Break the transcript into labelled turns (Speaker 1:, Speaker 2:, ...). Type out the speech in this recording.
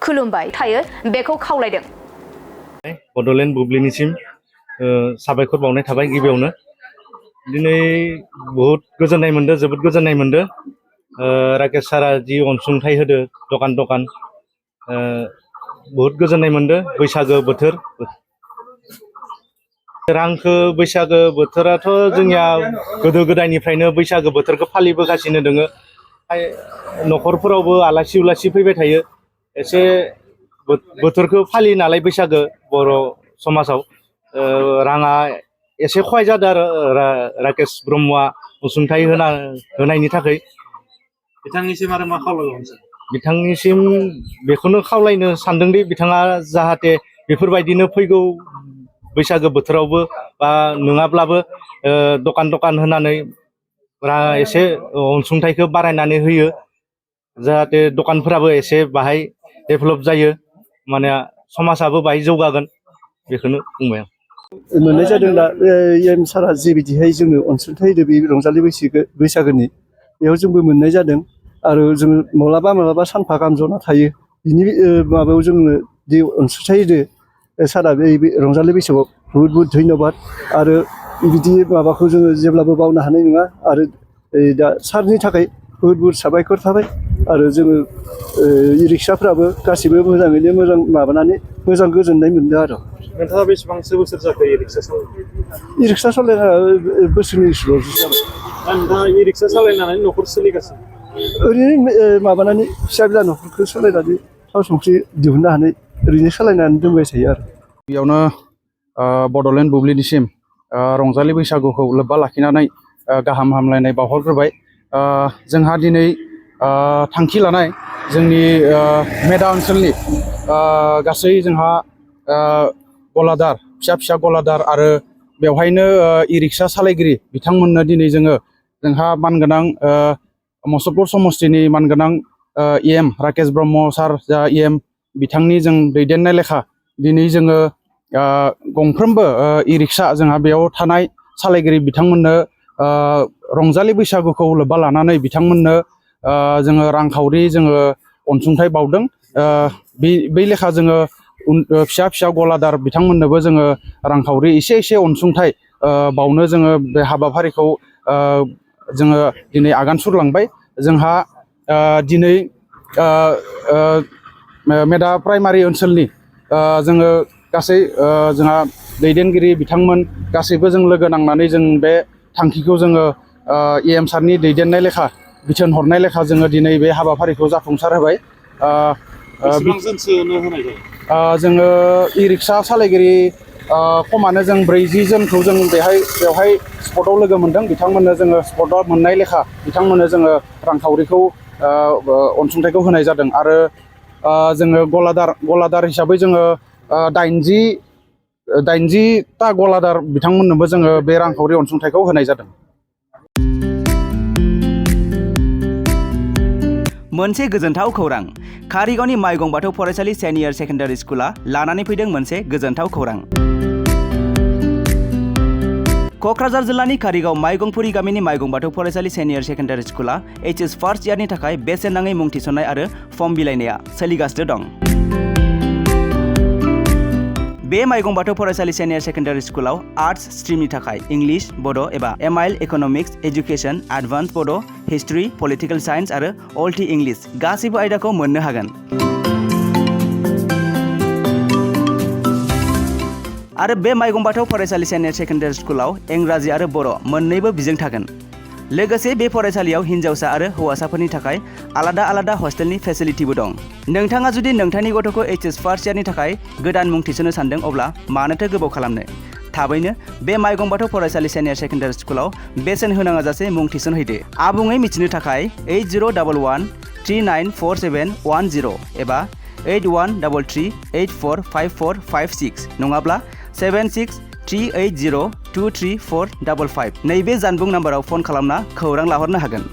Speaker 1: खुलुमबाय थायो बेखौ खावलायदों।
Speaker 2: बड'लेण्ड बुब्लिनिसिम साबायखर बावनाय थाबाय गिबियावनो दिनै बहुत गोजोननाय मोनदों जोबोद गोजोननाय मोनदों राकेश सारा जि अनसुंथाइ होदो दखान बहुत गोजोननाय मोनदों बैसागो बोथोर रांखो बैसागो बोथोराथ' जोंनिया गोदो गोदायनिफ्रायनो बैसागो बोथोरखौ फालिबोगासिनो दोङो न'खरफोरावबो आलासि उलासि फैबाय थायो एसे बोथोरखौ फालियो नालाय बैसागो बर' समाजाव राङा एसे खहाय जादों आरो राकेश ब्रह्मआ अनसुंथाइ होनायनि थाखाय
Speaker 3: बिथांनिसिम आरो मा खावलायबावनो
Speaker 2: बिथांनिसिम बेखौनो खावलायनो सानदोंदि बिथाङा जाहाथे बेफोरबायदिनो फैगौ बैसागो बोथोरावबो बा नङाब्लाबो दखान होनानै एसे अनसुंथाइखौ बारायनानै होयो जाहाथे दखानफोराबो एसे बाहाय डेभेलप जायो माने समाजाबो बाहाय जौगागोन बेखौनो बुंबाय आं
Speaker 4: मोननाय जादों दा एम सारा जेबायदिहाय जोंनो अनसुंथाइ होदों बे रंजालि बैसागोनि बेयाव जोंबो मोननाय जादों आरो जोङो माब्लाबा सानफा गाहाम जना थायो बिनि माबायाव जोंनो दि अनसुंथाइ होदों सारा बे रंजालि बैसागोआव बहुत धन्यबाद आरो बिदि माबाखौ जोङो जेब्लाबो बावनो हानाय नङा आरो दा सारनि थाखाय बहुत साबायखर थाबाय आरो जोङो इ रिक्साफ्राबो गासिबो मोजाङैनो मोजां माबानानै मोजां गोजोननाय मोनदों आरो
Speaker 3: नोंथाङा बेसेबांसो बोसोर जाखो इ रिक्सा सालायनो?
Speaker 4: इ रिक्सा सालायना बोसोरनैसोल'सो जाबाय।
Speaker 3: दा नोंथाङा इ रिक्सा सालायनानै न'खर सोलिगासिनो?
Speaker 4: ओरैनो माबानानै फिसा बिला न'खरखौ सालायनानै थाव संख्रि दिहुननो हानाय ओरैनो सालायनानै दोनबाय थायो आरो
Speaker 5: बेयावनो बड'लेण्ड बुब्लिनिसिम रंजालि बैसागुखौ लोब्बा लाखिनानै गाहाम हामलायनाय बावहरग्रोबाय जोंहा दिनै थांखि लानाय जोंनि मेदा ओनसोलनि गासै जोंहा गलादार फिसा गलादार आरो बेवहायनो इ रिक्सा सालायगिरि बिथांमोननो दिनै जोंहा मानगोनां मुसलपुर समस्तिनि मानगोनां EM राकेश ब्रह्म सार जा EM बिथांनि जों दैदेननाय लेखा दिनै जोङो गंफ्रोमबो इ रिक्सा जोंहा बेयाव थानाय सालायगिरि बिथांमोननो रंजालि बैसागुखौ लोब्बा लानानै बिथांमोननो जोङो रांखावरि जोङो अनसुंथाइ बावदों बै लेखा जोङो फिसा गलादार बिथांमोननोबो जोङो रांखावरि एसे अनसुंथाइ बावनो जोङो बे हाबाफारिखौ जोङो दिनै आगान सुरलांबाय जोंहा दिनै मेदा प्राइमारि ओनसोलनि जोङो गासै जोंहा दैदेनगिरि बिथांमोन गासैबो जों लोगो नांनानै जों बे थांखिखौ जोङो EM सारनि दैदेननाय लेखा बिथोन हरनाय लेखा जोङो दिनै बे हाबाफारिखौ जाफुंसार होबाय
Speaker 3: बेसेबांजोनसोनो होनाय जायो
Speaker 5: जोङो इ रिक्सा सालायगिरि खमानो जों 40 जनखौ जों बेवहाय स्पटआव लोगो मोन्दों बिथांमोननो जोङो स्पटआव मोननाय लेखा बिथांमोननो जोङो रांखावरिखौ अनसुंथाइखौ होनाय जादों आरो जोङो गलादार हिसाबै जोङो 80टा गलादार बिथांमोननोबो जोङो बे रांखावरि अनसुंथाइखौ होनाय जादों।
Speaker 6: मोनसे गोजोनथाव खौरां कारिगावनि माइगं बाथौ फरायसालि सेनियर सेकेन्डारि स्कुला लानानै फैदों मोनसे गोजोनथाव खौरां। क'क्राझार जिल्लानि कारिगाव माइगंपुरि गामिनि माइगं बाथौ फरायसालि सेनियर सेकेन्डारि स्कुला HS फार्स्ट इयारनि थाखाय बेसेन नाङै मुं थिसननाय आरो फर्म बिलाइनाया सोलिगासिनो दं। बे माइगं बाथौ फरायसालि सेनियर सेकेन्डारि स्कुलाव आर्ट्स स्ट्रिमनि थाखाय इंलिश, बड' एबा MIL इक'नमिक्स, एजुकेसन, एडभान्स बड', हिस्ट्रि, पलिटिकेल साइन्स आरो अल टि इंलिश गासैबो आयदाखौ मोननो हागोन। आरो बे माइगं बाथौ फरायसालि सेनियर सेकेन्डारि स्कुलाव इंराजि आरो बर' मोन्नैबो बिजों थागोन। लोगोसे बे फरायसालियाव हिन्जावसा आरो हौवासाफोरनि थाखाय आलादा हस्टेलनि फेसिलिटिबो दं। नोंथाङा जुदि नोंथांनि गथ'खौ HS फार्स्ट इयारनि थाखाय गोदान मुं थिसननो सानदों अब्ला मानोथो गोबाव खालामनो थाबैनो बे माइगं बाथौ फरायसालि सेनियर सेकेन्डारि स्कुलाव बेसेन होनाङा जासे मुं थिसनहैदो। आबुङै मिथिनो थाखाय 8011394710 एबा 8133845456 नङाब्ला 7638023455 नैबे जानबुं नाम्बाराव फन खालामना खौरां लाहरनो हागोन।